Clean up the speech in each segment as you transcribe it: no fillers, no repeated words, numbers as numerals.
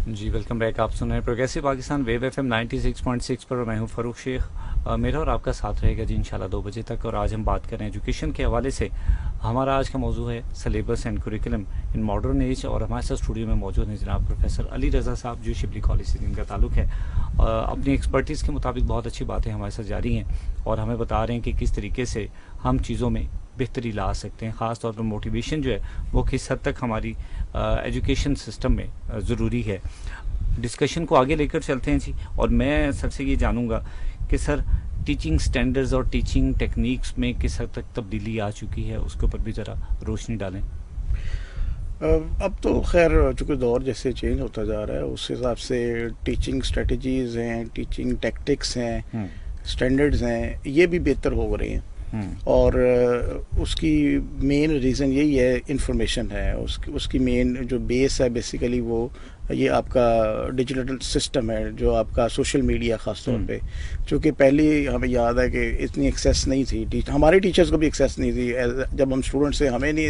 जी welcome back. आप सुन रहे हैं प्रोग्रेसिव पाकिस्तान वेव एफएम 96.6 पर। मैं हूं फ़ारूक शेख। मेरा और आपका साथ रहेगा जी इंशाल्लाह 2 बजे तक। और आज हम बात कर रहे हैं एजुकेशन के हवाले से। हमारा आज का मौजू है syllabus and curriculum in modern age. और हमारे साथ स्टूडियो में मौजूद हैं जनाब प्रोफेसर अली रज़ा साहब जो शिबली कॉलेज से जिनका ताल्लुक़ है। अपनी एक्सपर्टीज़ के मुताबिक बहुत अच्छी बातें हमारे साथ जारी हैं और हमें बता रहे हैं कि किस तरीके से हम चीज़ों में बेहतरी ला सकते हैं। ख़ास तौर पर मोटिवेशन जो है वो किस हद तक हमारी एजुकेशन सिस्टम में ज़रूरी है। डिस्कशन को आगे लेकर चलते हैं जी। और मैं सर से ये जानूंगा कि सर टीचिंग स्टैंडर्ड्स और टीचिंग टेक्निक्स में किस हद तक तब्दीली आ चुकी है, उसके ऊपर भी ज़रा रोशनी डालें। अब तो खैर चूँकि दौर जैसे चेंज होता जा रहा है उस हिसाब से टीचिंग स्ट्रेटजीज़ हैं, टीचिंग टैक्टिक्स हैं, स्टैंडर्ड्स हैं, ये भी बेहतर हो रही हैं। और उसकी मेन रीज़न यही है, इंफॉर्मेशन है। उसकी मेन जो बेस है बेसिकली वो ये आपका डिजिटल सिस्टम है, जो आपका सोशल मीडिया ख़ास तौर पे। चूँकि पहले हमें याद है कि इतनी एक्सेस नहीं थी, हमारे टीचर्स को भी एक्सेस नहीं थी। जब हम स्टूडेंट्स थे हमें नहीं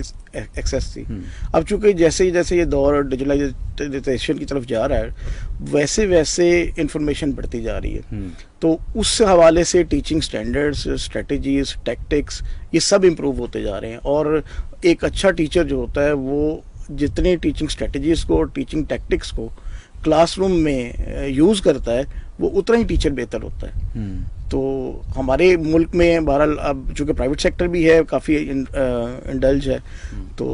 एक्सेस थी। अब चूँकि जैसे ये दौर डिजिटलाइजेशन की तरफ जा रहा है वैसे वैसे इंफॉर्मेशन बढ़ती जा रही है। तो उस हवाले से टीचिंग स्टैंडर्ड्स, स्ट्रेटजीज, टैक्टिक्स ये सब इम्प्रूव होते जा रहे हैं। और एक अच्छा टीचर जो होता है वो जितने टीचिंग स्ट्रेटजीज़ को और टीचिंग टैक्टिक्स को क्लासरूम में यूज़ करता है वो उतना ही टीचर बेहतर होता है। तो हमारे मुल्क में बहरहाल अब चूँकि प्राइवेट सेक्टर भी है, काफ़ी इंडल्ज है, तो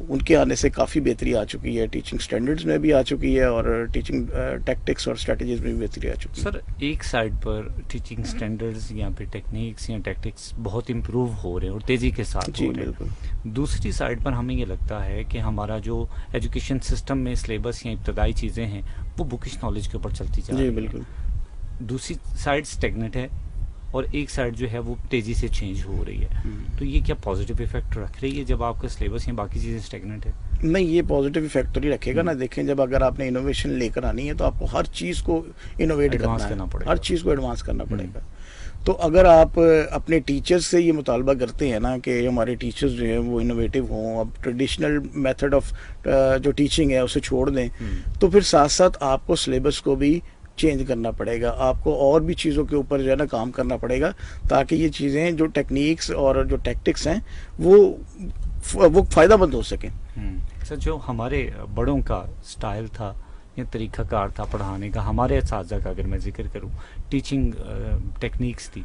उनके आने से काफ़ी बेहतरी आ चुकी है। टीचिंग स्टैंडर्ड्स में भी आ चुकी है और टीचिंग टैक्टिक्स और स्ट्रेटजीज में भी बेहतरी आ चुकी है। सर एक साइड पर टीचिंग स्टैंडर्ड्स या फिर टेक्निक्स या टैक्टिक्स बहुत इम्प्रूव हो रहे हैं और तेज़ी के साथ जी हो रहे हैं। दूसरी साइड पर हमें ये लगता है कि हमारा जो एजुकेशन सिस्टम में सिलेबस या इब्तदाई चीज़ें हैं वो बुकिश नॉलेज के ऊपर चलती जा रही जी हैं। बिल्कुल। दूसरी साइड स्टेगनेट है और एक साइड जो है वो तेज़ी से चेंज हो रही है। तो ये क्या पॉजिटिव इफेक्ट रख रही है जब आपका सिलेबस या बाकी चीज़ें स्टेगनेट है? नहीं, ये पॉजिटिव इफेक्ट तो नहीं रखेगा ना। देखें, जब अगर आपने इनोवेशन लेकर आनी है तो आपको हर चीज़ को इनोवेट करना है, हर चीज़ को एडवांस करना पड़ेगा। तो अगर आप अपने टीचर्स से ये मुतालबा करते हैं ना कि हमारे टीचर्स जो हैं वो इनोवेटिव हों, अब ट्रेडिशनल मेथड ऑफ जो टीचिंग है उसे छोड़ दें, तो फिर साथ साथ आपको सिलेबस को भी चेंज करना पड़ेगा। आपको और भी चीज़ों के ऊपर जो है ना काम करना पड़ेगा ताकि ये चीज़ें जो टेक्निक्स और जो टैक्टिक्स हैं वो फ़ायदा मंद हो सकें। सर जो हमारे बड़ों का स्टाइल था या तरीक़ाकार था पढ़ाने का, हमारे असातिज़ा का अगर मैं जिक्र करूं, टीचिंग टेक्निक्स थी,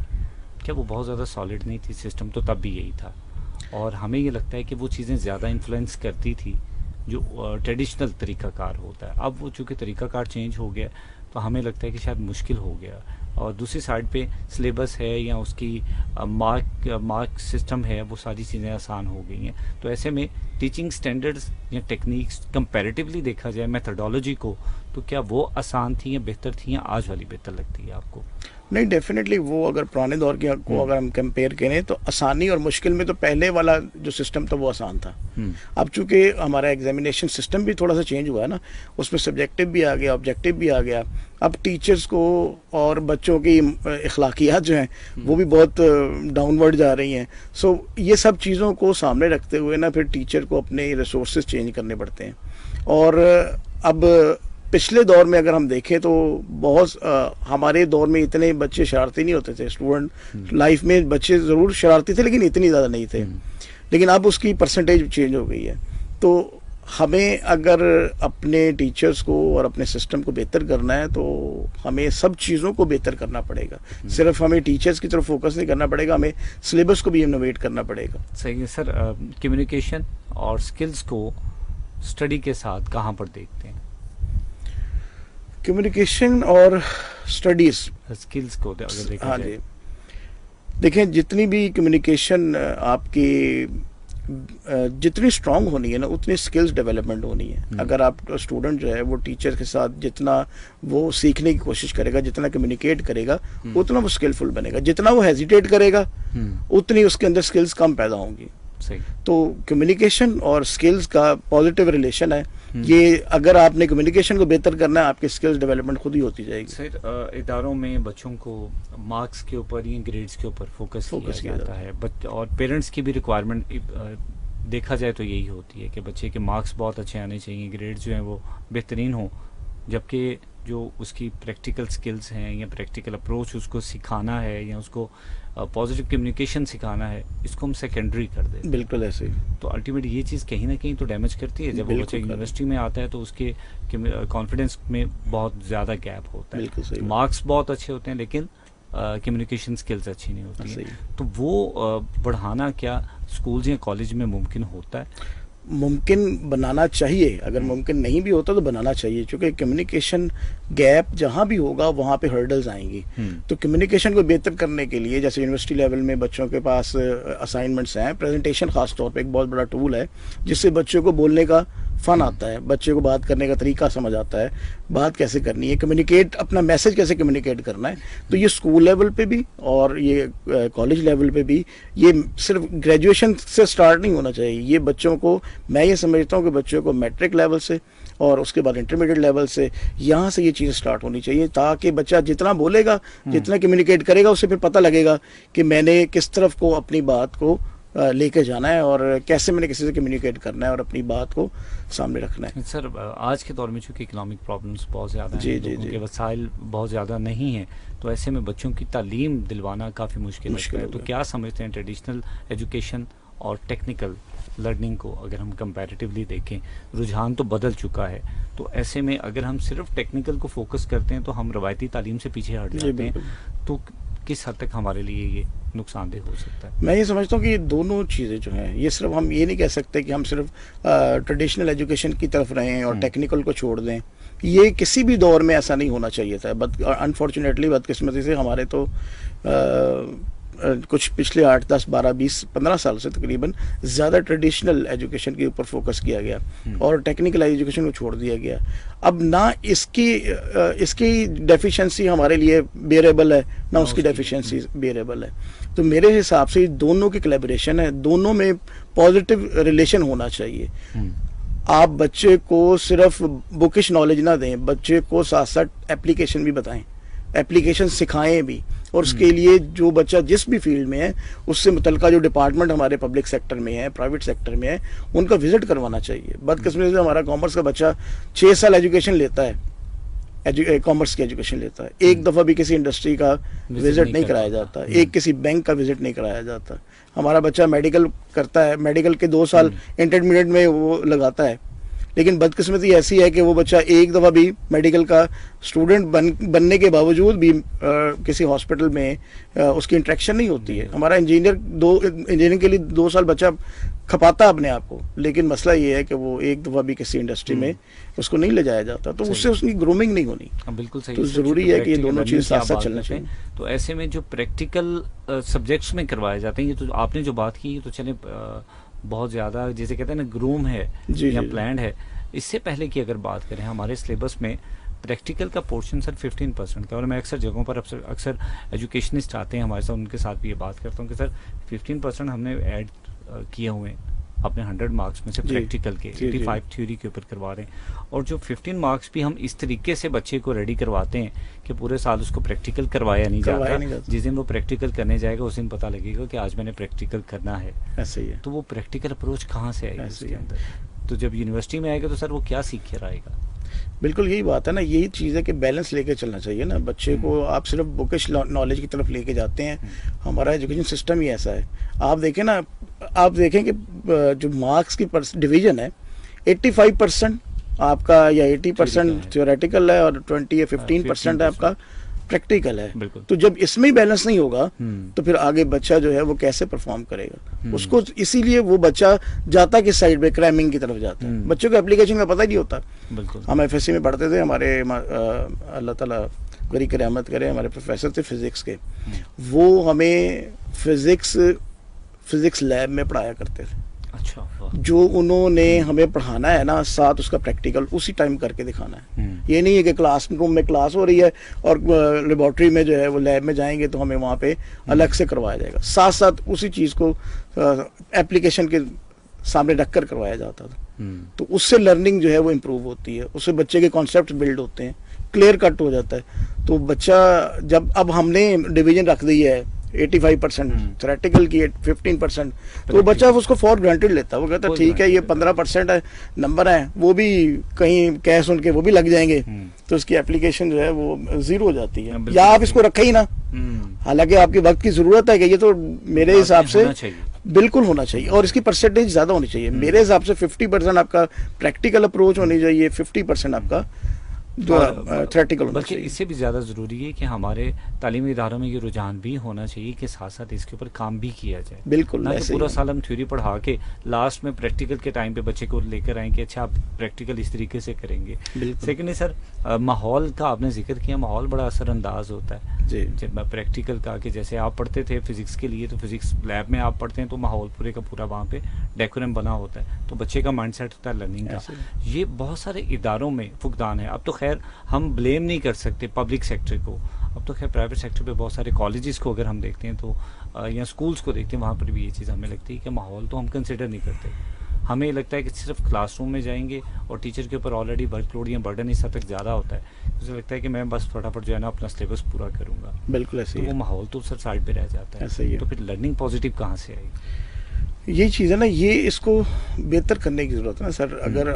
क्या वो बहुत ज़्यादा सॉलिड नहीं थी? सिस्टम तो तब भी यही था और हमें ये लगता है कि वो चीज़ें ज़्यादा इन्फ्लुएंस करती थी जो ट्रेडिशनल तरीक़ाकार होता है। अब वो चूँकि तरीक़ाकार चेंज हो गया तो हमें लगता है कि शायद मुश्किल हो गया। और दूसरी साइड पे सिलेबस है या उसकी मार्क सिस्टम है, वो सारी चीज़ें आसान हो गई हैं। तो ऐसे में टीचिंग स्टैंडर्ड्स या टेक्निक्स कंपैरेटिवली देखा जाए मेथडोलॉजी को, तो क्या वो आसान थी या बेहतर थी या आज वाली बेहतर लगती है आपको? नहीं, डेफिनेटली वो अगर पुराने दौर की को अगर हम कंपेयर करें तो आसानी और मुश्किल में तो पहले वाला जो सिस्टम था वो आसान था। अब चूंकि हमारा एग्जामिनेशन सिस्टम भी थोड़ा सा चेंज हुआ है ना, उसमें सब्जेक्टिव भी आ गया, ऑब्जेक्टिव भी आ गया। अब टीचर्स को और बच्चों की अखलाकियात जो हैं वो भी बहुत डाउनवर्ड जा रही हैं। सो ये सब चीज़ों को सामने रखते हुए ना फिर टीचर को अपने रिसोर्सेज चेंज करने पड़ते हैं। और अब पिछले दौर में अगर हम देखें तो बहुत हमारे दौर में इतने बच्चे शरारती नहीं होते थे। स्टूडेंट लाइफ में बच्चे ज़रूर शरारती थे लेकिन इतनी ज़्यादा नहीं थे। लेकिन अब उसकी परसेंटेज चेंज हो गई है। तो हमें अगर अपने टीचर्स को और अपने सिस्टम को बेहतर करना है तो हमें सब चीज़ों को बेहतर करना पड़ेगा। सिर्फ हमें टीचर्स की तरफ फोकस नहीं करना पड़ेगा, हमें सिलेबस को भी इनोवेट करना पड़ेगा। सही है सर। कम्युनिकेशन और स्किल्स को स्टडी के साथ कहाँ पर देखते हैं? कम्युनिकेशन और स्टडीज़ स्किल्स को अगर देखा हाँ जाए। जी, देखें जितनी भी कम्युनिकेशन आपकी जितनी स्ट्रांग होनी है ना उतनी स्किल्स डेवलपमेंट होनी है। अगर आप स्टूडेंट जो है वो टीचर के साथ जितना वो सीखने की कोशिश करेगा, जितना कम्युनिकेट करेगा, उतना वो स्किलफुल बनेगा। जितना वो हेजिटेट करेगा उतनी उसके अंदर स्किल्स कम पैदा होंगी। सही। तो कम्युनिकेशन और स्किल्स का पॉजिटिव रिलेशन है। ये अगर आपने कम्युनिकेशन को बेहतर करना है आपकी स्किल्स डेवलपमेंट खुद ही होती जाएगी। सर इदारों में बच्चों को मार्क्स के ऊपर या ग्रेड्स के ऊपर फोकस किया जाता है और पेरेंट्स की भी रिक्वायरमेंट देखा जाए तो यही होती है कि बच्चे के मार्क्स बहुत अच्छे आने चाहिए, ग्रेड्स जो हैं वो बेहतरीन हो جبکہ جو اس کی پریکٹیکل سکلز ہیں یا پریکٹیکل اپروچ اس کو سکھانا ہے یا اس کو پازیٹیو کمیونیکیشن سکھانا ہے، اس کو ہم سیکنڈری کر دیں. بالکل ایسے ہی. تو الٹیمیٹ یہ چیز کہیں نہ کہیں تو ڈیمیج کرتی ہے. جب وہ بچہ یونیورسٹی میں آتا ہے تو اس کے کانفیڈنس میں بہت زیادہ گیپ ہوتا ہے. مارکس بہت اچھے ہوتے ہیں لیکن کمیونیکیشن سکلز اچھی نہیں ہوتی ہیں. تو وہ بڑھانا کیا اسکولز یا کالج میں ممکن ہوتا ہے؟ ممکن بنانا چاہیے. اگر ممکن نہیں بھی ہوتا تو بنانا چاہیے، چونکہ کمیونیکیشن گیپ جہاں بھی ہوگا وہاں پہ ہرڈلز آئیں گی. تو کمیونیکیشن کو بہتر کرنے کے لیے جیسے یونیورسٹی لیول میں بچوں کے پاس اسائنمنٹس ہیں، پریزنٹیشن خاص طور پہ ایک بہت بڑا ٹول ہے جس سے بچوں کو بولنے کا فن آتا ہے، بچے کو بات کرنے کا طریقہ سمجھ آتا ہے، بات کیسے کرنی ہے، کمیونیکیٹ اپنا میسج کیسے کمیونیکیٹ کرنا ہے. تو یہ اسکول لیول پہ بھی اور یہ کالج لیول پہ بھی، یہ صرف گریجویشن سے سٹارٹ نہیں ہونا چاہیے. یہ بچوں کو، میں یہ سمجھتا ہوں کہ بچوں کو میٹرک لیول سے اور اس کے بعد انٹرمیڈیٹ لیول سے یہاں سے یہ چیزیں سٹارٹ ہونی چاہیے، تاکہ بچہ جتنا بولے گا، جتنا کمیونیکیٹ کرے گا، اسے پھر پتہ لگے گا کہ میں نے کس طرف کو اپنی بات کو لے کے جانا ہے اور کیسے میں نے کسی سے کمیونیکیٹ کرنا ہے اور اپنی بات کو سامنے رکھنا ہے. سر آج کے دور میں چونکہ اکنامک پرابلمس بہت زیادہ ہیں، لوگوں کے وسائل بہت زیادہ نہیں ہیں، تو ایسے میں بچوں کی تعلیم دلوانا کافی مشکل ہے. تو کیا سمجھتے ہیں ٹریڈیشنل ایجوکیشن اور ٹیکنیکل لرننگ کو اگر ہم کمپیریٹیولی دیکھیں، رجحان تو بدل چکا ہے، تو ایسے میں اگر ہم صرف ٹیکنیکل کو فوکس کرتے ہیں تو ہم روایتی تعلیم سے پیچھے ہٹ جاتے ہیں. تو کس حد تک ہمارے لیے یہ نقصان دہ ہو سکتا ہے؟ میں یہ سمجھتا ہوں کہ یہ دونوں چیزیں جو ہیں، یہ صرف ہم یہ نہیں کہہ سکتے کہ ہم صرف ٹریڈیشنل ایجوکیشن کی طرف رہیں اور ٹیکنیکل کو چھوڑ دیں. یہ کسی بھی دور میں ایسا نہیں ہونا چاہیے تھا. انفارچونیٹلی بدقسمتی سے ہمارے تو کچھ پچھلے 8 10 12 20 15 سال سے تقریباً زیادہ ٹریڈیشنل ایجوکیشن کے اوپر فوکس کیا گیا اور ٹیکنیکل ایجوکیشن کو چھوڑ دیا گیا. اب نہ اس کی ڈیفیشنسی ہمارے لیے بیئریبل ہے، نہ اس کی ڈیفیشنسی بیئریبل ہے. تو میرے حساب سے دونوں کی کولیبریشن ہے، دونوں میں پازیٹیو ریلیشن ہونا چاہیے. آپ بچے کو صرف بکش نالج نہ دیں، بچے کو ساتھ ساتھ اپلیکیشن بھی بتائیں، اپلیکیشن سکھائیں بھی، اور اس کے لیے جو بچہ جس بھی فیلڈ میں ہے اس سے متعلقہ جو ڈپارٹمنٹ ہمارے پبلک سیکٹر میں ہے، پرائیویٹ سیکٹر میں ہے، ان کا وزٹ کروانا چاہیے. بدقسمتی سے ہمارا کامرس کا بچہ 6 سال ایجوکیشن لیتا ہے، کامرس کی ایجوکیشن لیتا ہے، ایک دفعہ بھی کسی انڈسٹری کا وزٹ نہیں کرایا جاتا، ایک کسی بینک کا وزٹ نہیں کرایا جاتا. ہمارا بچہ میڈیکل کرتا ہے، میڈیکل کے 2 سال انٹرمیڈیٹ میں وہ لگاتا ہے، لیکن بدقسمتی ایسی ہے کہ وہ بچہ ایک دفعہ بھی میڈیکل کا اسٹوڈنٹ بننے کے باوجود بھی کسی ہاسپٹل میں اس کی انٹریکشن نہیں ہوتی ہے. ہمارا انجینئرنگ کے لیے 2 سال بچہ کھپاتا اپنے آپ کو، لیکن مسئلہ یہ ہے کہ وہ ایک دفعہ بھی کسی انڈسٹری میں اس کو نہیں لے جایا جاتا، تو اس سے اس کی گرومنگ نہیں ہونی. بالکل صحیح. تو ضروری ہے کہ یہ دونوں چیز ساتھ ساتھ چلنا چاہیے. تو ایسے میں جو پریکٹیکل سبجیکٹس میں کروائے جاتے ہیں، یہ تو آپ نے جو بات کی، یہ تو چلیں بہت زیادہ جیسے کہتے ہیں نا گروم ہے یا پلانڈ ہے. اس سے پہلے کی اگر بات کریں، ہمارے سلیبس میں پریکٹیکل کا پورشن سر 15% کا، اور میں اکثر جگہوں پر اکثر ایجوکیشنسٹ آتے ہیں ہمارے ساتھ، ان کے ساتھ بھی یہ بات کرتا ہوں کہ سر 15% ہم نے ایڈ کیے ہوئے ہیں اپنے 100 مارکس میں سے پریکٹیکل کے، 85 تھیوری کے اوپر کروا رہے ہیں. اور جو 15 مارکس بھی ہم اس طریقے سے بچے کو ریڈی کرواتے ہیں کہ پورے سال اس کو پریکٹیکل کروایا نہیں جاتا. جس دن وہ پریکٹیکل کرنے جائے گا اس دن پتہ لگے گا کہ آج میں نے پریکٹیکل کرنا ہے. ایسے ہی ہے. تو وہ پریکٹیکل اپروچ کہاں سے آئے گی اس کے اندر؟ تو جب یونیورسٹی میں آئے گا تو سر وہ کیا سیکھ کر آئے گا؟ بالکل یہی بات ہے نا، یہی چیز ہے کہ بیلنس لے کے چلنا چاہیے نا. بچے کو آپ صرف بکش نالج کی طرف لے کے جاتے ہیں. ہمارا ایجوکیشن سسٹم ہی ایسا ہے. آپ دیکھیں نا، آپ دیکھیں کہ جو مارکس کی ڈویژن ہے 85% آپ کا یا 80% تھیوریٹیکل ہے اور 20 یا 15% ہے آپ کا پریکٹیکل ہے. تو جب اس میں بیلنس نہیں ہوگا تو پھر آگے بچہ جو ہے وہ کیسے پرفارم کرے گا؟ اس کو اسی لیے وہ بچہ جاتا کس سائڈ پہ، کریمنگ کی طرف جاتا ہے. بچوں کو اپلیکیشن کا پتہ ہی نہیں ہوتا. ہم FSC میں پڑھتے تھے، ہمارے اللہ تعالیٰ غری کرامت کرے، ہمارے پروفیسر تھے فزکس کے، وہ ہمیں فزکس لیب میں پڑھایا کرتے تھے. جو انہوں نے ہمیں پڑھانا ہے نا، ساتھ اس کا پریکٹیکل اسی ٹائم کر کے دکھانا ہے. یہ نہیں ہے کہ کلاس روم میں کلاس ہو رہی ہے اور لیبارٹری میں جو ہے وہ لیب میں جائیں گے تو ہمیں وہاں پہ الگ سے کروایا جائے گا. ساتھ ساتھ اسی چیز کو اپلیکیشن کے سامنے رکھ کر کروایا جاتا تھا. تو اس سے لرننگ جو ہے وہ امپروو ہوتی ہے، اس سے بچے کے کانسیپٹ بلڈ ہوتے ہیں، کلیئر کٹ ہو جاتا ہے. تو بچہ جب اب ہم نے ڈویژن رکھ دی ہے 85%, थ्योरेटिकल की 15%, तो वो बच्चा उसको फॉर ग्रांटेड लेता है, वो कहता है ठीक है ये 15% है नंबर है, वो भी कहीं कैश सुन के वो भी लग जाएंगे, तो उसकी एप्लीकेशन जो है वो जीरो हो जाती है, या आप इसको रखें ही ना, हालांकि आपके वक्त की जरूरत है कि ये तो मेरे हिसाब से बिल्कुल होना चाहिए, और इसकी परसेंटेज ज्यादा होनी चाहिए मेरे हिसाब से। 50% आपका प्रैक्टिकल अप्रोच होनी चाहिए, 50% आपका थ्योरेटिकल होना बल्कि चाहिए। इससे भी ज़्यादा ज़रूरी है कि हमारे तालीमी इदारों में ये रुझान भी होना चाहिए कि साथ साथ इसके ऊपर काम भी किया जाए, बिल्कुल ना कि ऐसे पूरा ही। साल हम थ्योरी पढ़ा के लास्ट में प्रैक्टिकल के टाइम पे बच्चे को लेकर आएँ कि अच्छा आप प्रैक्टिकल इस तरीके से करेंगे। बिल्कुल सेकेंडली सर, माहौल का आपने जिक्र किया, माहौल बड़ा असरअंदाज होता है जी जब प्रैक्टिकल का, कि जैसे आप पढ़ते थे फिजिक्स के लिए, तो फिजिक्स लैब में आप पढ़ते हैं तो माहौल पूरे का पूरा वहाँ पे डेकोरम बना होता है, तो बच्चे का माइंडसेट होता है लर्निंग का। ऐसे ये बहुत सारे इदारों में फुकदान है। अब तो खैर हम ब्लेम नहीं कर सकते पब्लिक सेक्टर को, अब तो खैर प्राइवेट सेक्टर पे बहुत सारे कॉलेजेस को अगर हम देखते हैं तो या स्कूल्स को देखते हैं, वहाँ पर भी ये चीज़ हमें लगती है कि माहौल तो हम कंसिडर नहीं करते। हमें ये लगता है कि सिर्फ क्लासरूम में जाएंगे और टीचर के ऊपर ऑलरेडी वर्कलोड या बर्डन इस हद तक ज़्यादा होता है, मुझे लगता है कि मैं बस फटाफट जो है ना अपना सिलेबस पूरा करूँगा, बिल्कुल ऐसे तो ही वो है। माहौल तो सर साइड पे रह जाता ऐसा ही है, है। तो फिर लर्निंग पॉजिटिव कहाँ से आएगी? ये चीज़ है ना, ये इसको बेहतर करने की ज़रूरत है ना सर। अगर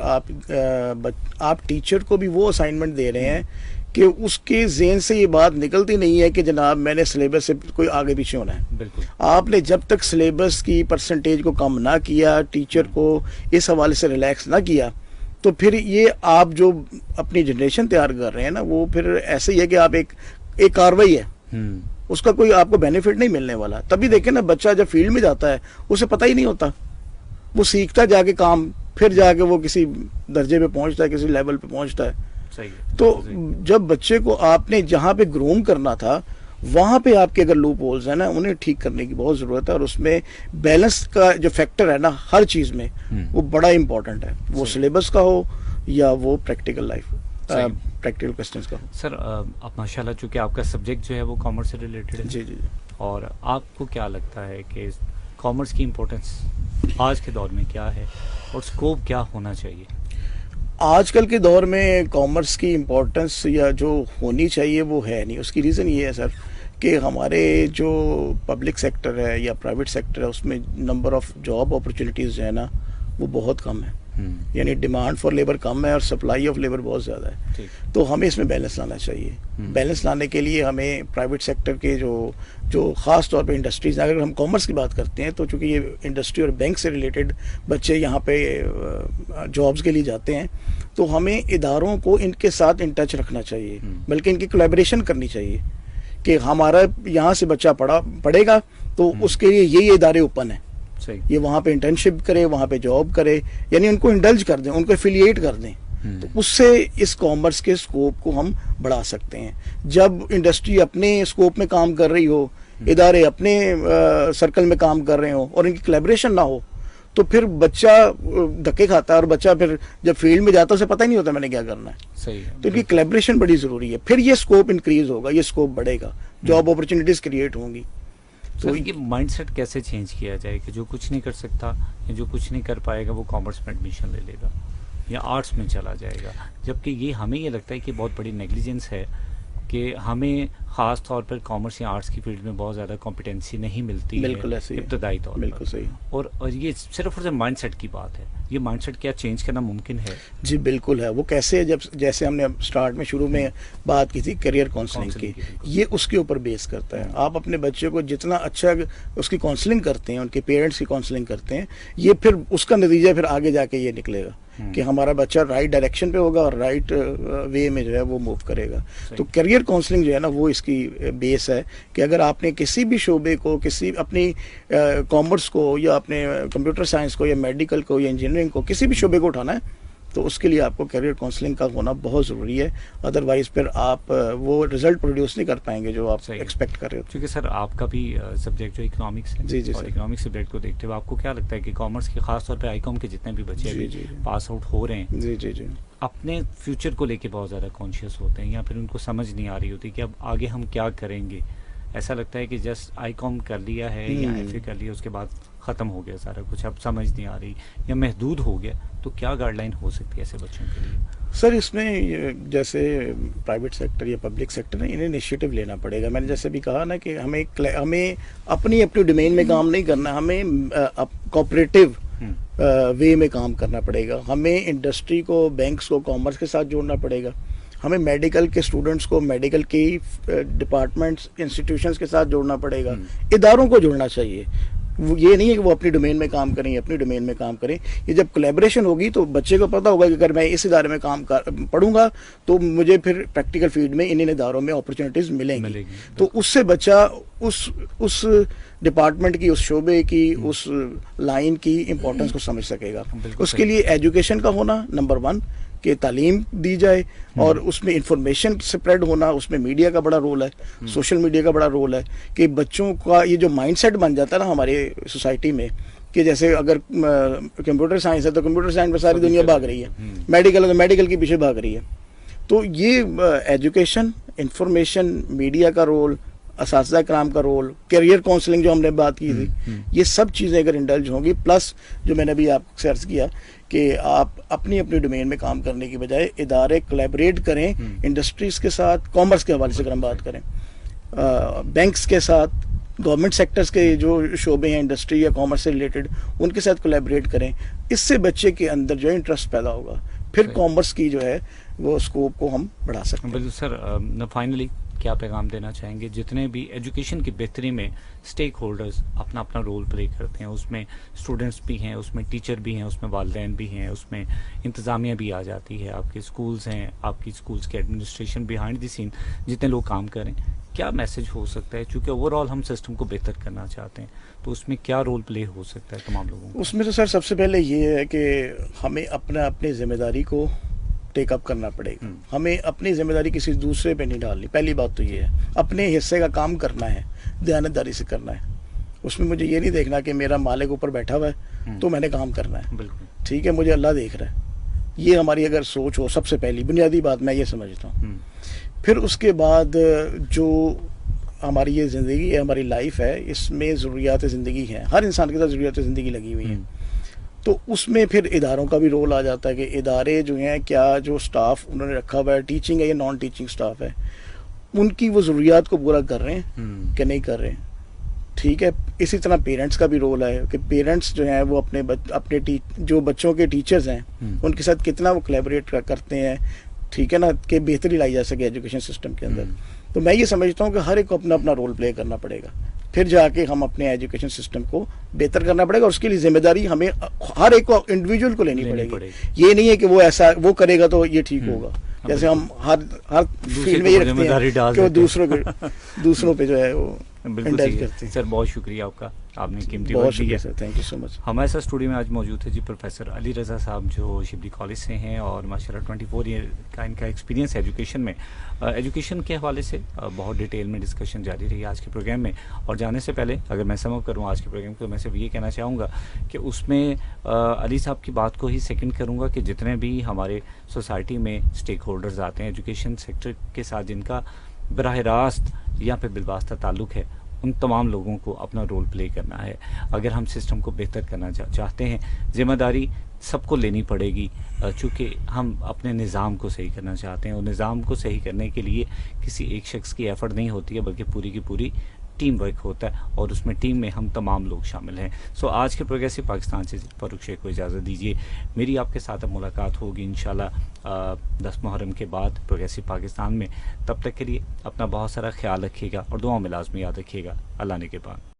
आप टीचर को भी वो असाइनमेंट दे रहे हैं कि उसके ज़हन से ये बात निकलती नहीं है कि जनाब मैंने सिलेबस से कोई आगे पीछे होना है। बिल्कुल आपने जब तक सिलेबस की परसेंटेज को कम ना किया, टीचर को इस हवाले से रिलैक्स ना किया, तो फिर ये आप जो अपनी जनरेशन तैयार कर रहे हैं ना, वो फिर ऐसे ही है कि आप एक कार्रवाई है, उसका कोई आपको बेनिफिट नहीं मिलने वाला। तभी देखें ना, बच्चा जब फील्ड में जाता है उसे पता ही नहीं होता, वो सीखता जाके काम, फिर जाके वो किसी दर्जे पे पहुंचता है, किसी लेवल पे पहुंचता है। सही है। तो जब बच्चे को आपने जहाँ पे ग्रूम करना था, वहाँ पे आपके अगर लूप होल्स है ना, उन्हें ठीक करने की बहुत ज़रूरत है, और उसमें बैलेंस का जो फैक्टर है ना हर चीज़ में, वो बड़ा इंपॉर्टेंट है, वो सिलेबस का हो या वो प्रैक्टिकल लाइफ प्रैक्टिकल क्वेश्चंस का हो। सर आप माशाल्लाह, चूँकि आपका सब्जेक्ट जो है वो कॉमर्स से रिलेटेड है, जी जी। और आपको क्या लगता है कि कॉमर्स की इम्पोर्टेंस आज के दौर में क्या है और स्कोप क्या होना चाहिए? आजकल के दौर में कॉमर्स की इम्पोर्टेंस या जो होनी चाहिए वो है नहीं। उसकी रीज़न ये है सर कि हमारे जो पब्लिक सेक्टर है या प्राइवेट सेक्टर है, उसमें नंबर ऑफ़ जॉब अपॉर्चुनिटीज़ जो है ना वो बहुत कम है, यानी डिमांड फॉर लेबर कम है और सप्लाई ऑफ लेबर बहुत ज़्यादा है। तो हमें इसमें बैलेंस लाना चाहिए। बैलेंस लाने के लिए हमें प्राइवेट सेक्टर के जो ख़ास तौर पे इंडस्ट्रीज़, अगर हम कॉमर्स की बात करते हैं तो चूँकि ये इंडस्ट्री और बैंक से रिलेटेड बच्चे यहाँ पे जॉब्स के लिए जाते हैं, तो हमें इदारों को इनके साथ इन टच रखना चाहिए, बल्कि इनकी कोलैबोरेशन करनी चाहिए कि हमारा यहाँ से बच्चा पढ़ेगा तो उसके लिए ये इदारे ओपन हैं, ये वहाँ पे इंटर्नशिप करे, वहाँ पे जॉब करे, यानी उनको इंडल्ज कर दें, उनको एफिलिएट कर दें, तो उससे इस कॉमर्स के स्कोप को हम बढ़ा सकते हैं। जब इंडस्ट्री अपने स्कोप में काम कर रही हो, इदारे अपने सर्कल में काम कर रहे हो और इनकी कोलैबोरेशन ना हो, तो फिर बच्चा धक्के खाता है, और बच्चा फिर जब फील्ड में जाता है उसे पता ही नहीं होता मैंने क्या करना है। सही है। तो इनकी कोलैबोरेशन बड़ी ज़रूरी है, फिर ये स्कोप इंक्रीज होगा, ये स्कोप बढ़ेगा, जॉब अपॉर्चुनिटीज़ क्रिएट होंगी। तो ये माइंडसेट कैसे चेंज किया जाए कि जो कुछ नहीं कर सकता या जो कुछ नहीं कर पाएगा वो कॉमर्स में एडमिशन ले लेगा या आर्ट्स में चला जाएगा, जबकि ये हमें ये लगता है कि बहुत बड़ी नेग्लिजेंस है कि हमें ख़ास तौर पर कॉमर्स या आर्ट्स की फील्ड में बहुत ज़्यादा कॉम्पिटेंसी नहीं मिलती है इब्तदाई तौर पर। बिल्कुल सही। और ये सिर्फ और सिर्फ माइंडसेट की बात है, ये माइंडसेट क्या चेंज करना मुमकिन है? जी बिल्कुल है। वो कैसे है, जैसे हमने स्टार्ट में शुरू में बात की थी करियर काउंसलिंग की, ये उसके ऊपर बेस करता है। आप अपने बच्चे को जितना अच्छा उसकी काउंसलिंग करते हैं, उनके पेरेंट्स की काउंसलिंग करते हैं, ये फिर उसका नतीजा फिर आगे जाके ये निकलेगा कि हमारा बच्चा राइट डायरेक्शन पे होगा और राइट वे में जो है वो मूव करेगा। तो करियर काउंसलिंग जो है ना वो इसकी बेस है कि अगर आपने किसी भी शोबे को, किसी अपनी कॉमर्स को या अपने कंप्यूटर साइंस को या मेडिकल को या इंजीनियरिंग को, किसी भी शोबे को उठाना है, तो उसके लिए आपको करियर काउंसलिंग का होना बहुत ज़रूरी है। अदरवाइज फिर आप वो रिजल्ट प्रोड्यूस नहीं कर पाएंगे जो आप एक्सपेक्ट कर रहे हो। क्योंकि सर आपका भी सब्जेक्ट जो इकोनॉमिक्स है, जी और इकोनॉमिक्स सब्जेक्ट को देखते हुए आपको क्या लगता है कि कॉमर्स के खास तौर पे आईकॉम के जितने भी बच्चे अभी पास आउट हो रहे हैं, जी जी जी, अपने फ्यूचर को लेके बहुत ज़्यादा कॉन्शियस होते हैं या फिर उनको समझ नहीं आ रही होती कि अब आगे हम क्या करेंगे? ऐसा लगता है कि जस्ट आईकॉम कर लिया है या एफए कर लिया, उसके बाद ख़त्म हो गया सारा कुछ, अब समझ नहीं आ रही या महदूद हो गया, तो क्या गाइडलाइन हो सकती है ऐसे बच्चों के लिए? سر اس میں جیسے پرائیویٹ سیکٹر یا پبلک سیکٹر ہے انہیں انیشیٹو لینا پڑے گا. میں نے جیسے بھی کہا نا کہ ہمیں اپنی ڈومین میں کام نہیں کرنا, ہمیں کوآپریٹو وے میں کام کرنا پڑے گا. ہمیں انڈسٹری کو, بینکس کو کامرس کے ساتھ جوڑنا پڑے گا. ہمیں میڈیکل کے اسٹوڈنٹس کو میڈیکل کی ڈپارٹمنٹس انسٹیٹیوشنس کے ساتھ جوڑنا پڑے گا. اداروں کو جوڑنا چاہیے. یہ نہیں ہے کہ وہ اپنی ڈومین میں کام کریں, اپنی ڈومین میں کام کریں. یہ جب کولیبریشن ہوگی تو بچے کو پتہ ہوگا کہ اگر میں اس ادارے میں کام پڑھوں گا تو مجھے پھر پریکٹیکل فیلڈ میں ان اداروں میں اپرچونیٹیز ملیں گی. تو اس سے بچہ اس ڈپارٹمنٹ کی, اس شعبے کی, اس لائن کی امپورٹنس کو سمجھ سکے گا. اس کے لیے ایجوکیشن کا ہونا نمبر 1, کہ تعلیم دی جائے, اور اس میں انفارمیشن سپریڈ ہونا. اس میں میڈیا کا بڑا رول ہے, سوشل میڈیا کا بڑا رول ہے, کہ بچوں کا یہ جو مائنڈ سیٹ بن جاتا ہے نا ہمارے سوسائٹی میں, کہ جیسے اگر کمپیوٹر سائنس ہے تو کمپیوٹر سائنس پہ ساری دنیا بھاگ رہی ہے, میڈیکل ہے تو میڈیکل کے پیچھے بھاگ رہی ہے. تو یہ ایجوکیشن, انفارمیشن, میڈیا کا رول, اساتذہ کرام کا رول, کیریئر کاؤنسلنگ جو ہم نے بات کی تھی, یہ سب چیزیں اگر انڈلج ہوں گی, پلس جو میں نے ابھی آپ سے عرض کیا کہ آپ اپنی ڈومین میں کام کرنے کی بجائے ادارے کولیبریٹ کریں انڈسٹریز کے ساتھ. کامرس کے حوالے سے اگر ہم بات کریں, بینکس کے ساتھ, گورنمنٹ سیکٹرز کے جو شعبے ہیں انڈسٹری یا کامرس سے ریلیٹڈ, ان کے ساتھ کولیبریٹ کریں. اس سے بچے کے اندر جو ہے انٹرسٹ پیدا ہوگا, پھر کامرس کی جو ہے وہ اسکوپ کو ہم بڑھا سکتے ہیں. بالکل سر, فائنلی کیا پیغام دینا چاہیں گے جتنے بھی ایجوکیشن کی بہتری میں اسٹیک ہولڈرز اپنا اپنا رول پلے کرتے ہیں؟ اس میں اسٹوڈنٹس بھی ہیں, اس میں ٹیچر بھی ہیں, اس میں والدین بھی ہیں, اس میں انتظامیہ بھی آ جاتی ہے, آپ کے اسکولز ہیں, آپ کی اسکولز کے ایڈمنسٹریشن بیہائنڈ دی سین جتنے لوگ کام کریں. کیا میسج ہو سکتا ہے, چونکہ اوور آل ہم سسٹم کو بہتر کرنا چاہتے ہیں, تو اس میں کیا رول پلے ہو سکتا ہے تمام لوگوں کو؟ اس میں تو سر سب سے پہلے یہ ہے کہ ہمیں اپنی ذمہ داری کو ٹیک اپ کرنا پڑے گا. ہمیں اپنی ذمہ داری کسی دوسرے پہ نہیں ڈالنی. پہلی بات تو یہ ہے, اپنے حصے کا کام کرنا ہے, دیانتداری سے کرنا ہے. اس میں مجھے یہ نہیں دیکھنا کہ میرا مالک اوپر بیٹھا ہوا ہے تو میں نے کام کرنا ہے. بالکل ٹھیک ہے, مجھے اللہ دیکھ رہا ہے. یہ ہماری اگر سوچ ہو, سب سے پہلی بنیادی بات میں یہ سمجھتا ہوں. پھر اس کے بعد جو ہماری یہ زندگی ہے, ہماری لائف ہے, اس میں ضروریات زندگی ہیں. ہر انسان کے ساتھ ضروریات زندگی لگی ہوئی ہیں. تو اس میں پھر اداروں کا بھی رول آ جاتا ہے کہ ادارے جو ہیں, کیا جو سٹاف انہوں نے رکھا ہوا ہے, ٹیچنگ ہے یا نان ٹیچنگ سٹاف ہے, ان کی وہ ضروریات کو پورا کر رہے ہیں کہ نہیں کر رہے ہیں. ٹھیک ہے. اسی طرح پیرنٹس کا بھی رول ہے کہ پیرنٹس جو ہیں وہ اپنے جو بچوں کے ٹیچرز ہیں ان کے ساتھ کتنا وہ کولیبریٹ کرتے ہیں, ٹھیک ہے نا, کہ بہتری لائی جا سکے ایجوکیشن سسٹم کے اندر. تو میں یہ سمجھتا ہوں کہ ہر ایک کو اپنا اپنا رول پلے کرنا پڑے گا, پھر جا کے ہم اپنے ایجوکیشن سسٹم کو بہتر کرنا پڑے گا. اور اس کے لیے ذمہ داری ہمیں ہر ایک کو انڈیویجول کو لینی پڑے گی. یہ نہیں ہے کہ وہ کرے گا تو یہ ٹھیک ہوگا. جیسے ہم ہر فیلڈ میں یہ رکھتے ہیں کہ وہ دوسروں پہ جو ہے وہ انڈلج کرتے ہیں. سر بہت شکریہ آپ کا, آپ نے قیمتی وقت دیا. تھینک یو سو مچ. ہمارے ساتھ اسٹوڈیو میں آج موجود ہے جی پروفیسر علی رضا صاحب, جو شبلی کالج سے ہیں, اور ماشاء اللہ 24 ایئر کا ان کا ایکسپیرینس ہے ایجوکیشن میں. ایجوکیشن کے حوالے سے بہت ڈیٹیل میں ڈسکشن جاری رہی آج کے پروگرام میں. اور جانے سے پہلے اگر میں سم اپ کروں آج کے پروگرام کو, میں صرف یہ کہنا چاہوں گا کہ اس میں علی صاحب کی بات کو ہی سیکنڈ کروں گا کہ جتنے بھی ہمارے سوسائٹی میں اسٹیک ہولڈرز آتے ہیں ایجوکیشن سیکٹر کے ساتھ, جن کا براہ راست یا پھر بالواسطہ تعلق ہے, ان تمام لوگوں کو اپنا رول پلے کرنا ہے. اگر ہم سسٹم کو بہتر کرنا چاہتے ہیں, ذمہ داری سب کو لینی پڑے گی, چونکہ ہم اپنے نظام کو صحیح کرنا چاہتے ہیں. اور نظام کو صحیح کرنے کے لیے کسی ایک شخص کی ایفرٹ نہیں ہوتی ہے, بلکہ پوری کی پوری ٹیم ورک ہوتا ہے, اور اس میں ٹیم میں ہم تمام لوگ شامل ہیں. آج کے پروگریسو پاکستان سے فاروق شیخ کو اجازت دیجیے. میری آپ کے ساتھ اب ملاقات ہوگی انشاءاللہ 10 محرم کے بعد پروگریسو پاکستان میں. تب تک کے لیے اپنا بہت سارا خیال رکھیے گا, اور دعاؤں میں لازمی یاد رکھیے گا. اللہ نے کے بعد.